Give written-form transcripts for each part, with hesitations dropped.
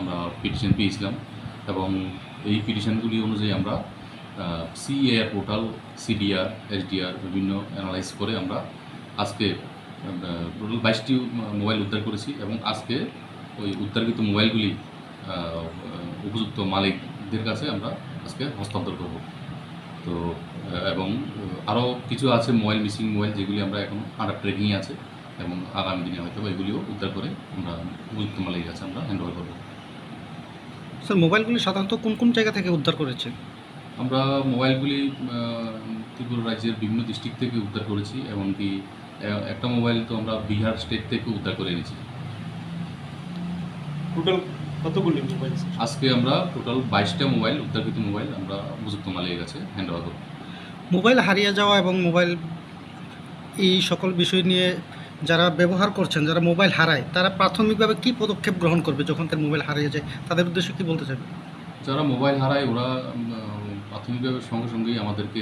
আমরা পিটিশন পেয়েছিলাম এবং এই পিটিশনগুলি অনুযায়ী আমরা সিএআর পোর্টাল, সিডিআর, এসডিআর বিভিন্ন অ্যানালাইজ করে আমরা আজকে টোটাল 22টি মোবাইল উদ্ধার করেছি এবং আজকে ওই উদ্ধারকৃত মোবাইলগুলি উপযুক্ত মালিকদের কাছে আমরা আজকে হস্তান্তর করব। তো এবং আরও কিছু আছে মোবাইল, মিসিং মোবাইল, যেগুলি আমরা এখন আন্ডার ট্রেকিংয়ে আছে এবং আগামী দিনে হয়তো এগুলিও উদ্ধার করে আমরা উপযুক্ত মালিকের কাছে আমরা হ্যান্ড ওভার করবো। স্যার, মোবাইলগুলি সাধারণত কোন কোন জায়গা থেকে উদ্ধার করেছেন? আমরা মোবাইলগুলি ত্রিপুরা রাজ্যের বিভিন্ন ডিস্ট্রিক্ট থেকে উদ্ধার করেছি, এমনকি একটা মোবাইল তো আমরা বিহার স্টেট থেকে উদ্ধার করে এনেছি। টোটাল কতগুলি মোবাইল? আজকে আমরা টোটাল 22টা মোবাইল, উদ্ধারকৃত মোবাইল আমরা উপযুক্ত মালিকের কাছে হ্যান্ড ওভার করব। মোবাইল হারিয়ে যাওয়া এবং মোবাইল এই সকল বিষয় নিয়ে যারা ব্যবহার করছেন, যারা মোবাইল হারায়, তারা প্রাথমিকভাবে কী পদক্ষেপ গ্রহণ করবে যখন তার মোবাইল হারিয়ে যায়? তাদের উদ্দেশ্যে কী বলতে চাইবে? যারা মোবাইল হারায় ওরা প্রাথমিকভাবে সঙ্গে সঙ্গেই আমাদেরকে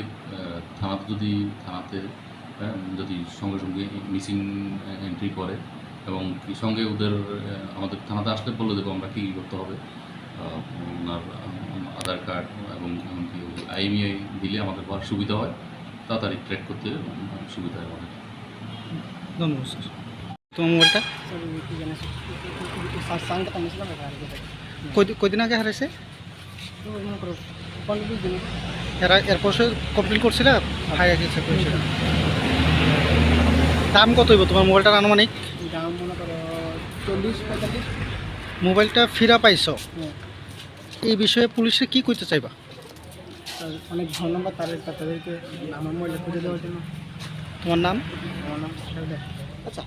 থানাতে যদি সঙ্গে সঙ্গে মিসিং এন্ট্রি করে এবং সঙ্গে ওদের আমাদের থানাতে আসলে বলে দেবো আমরা কী করতে হবে। ওনার আধার কার্ড এবং এমনকি আইএমইআই দিলে আমাদের বড় সুবিধা হয়, তাড়াতাড়ি ট্র্যাক করতে সুবিধা হয় আমাদের। ধন্যবাদ স্যার। তোমার মোবাইলটা কয়দিন আগে হারাইছে? এরপর কমপ্লেন করছিল, হারিয়ে গেছে। দাম কত হইব তোমার মোবাইলটার আনুমানিক? দাম মনে করো 40-45। মোবাইলটা ফিরা পাইছো, এই বিষয়ে পুলিশে কি করতে চাইবা? অনেক ধন্যবাদ তাদেরকে আমার মোবাইলটা খুঁজে দেওয়ার জন্য। তোমার নাম? আমার নাম আচ্ছা।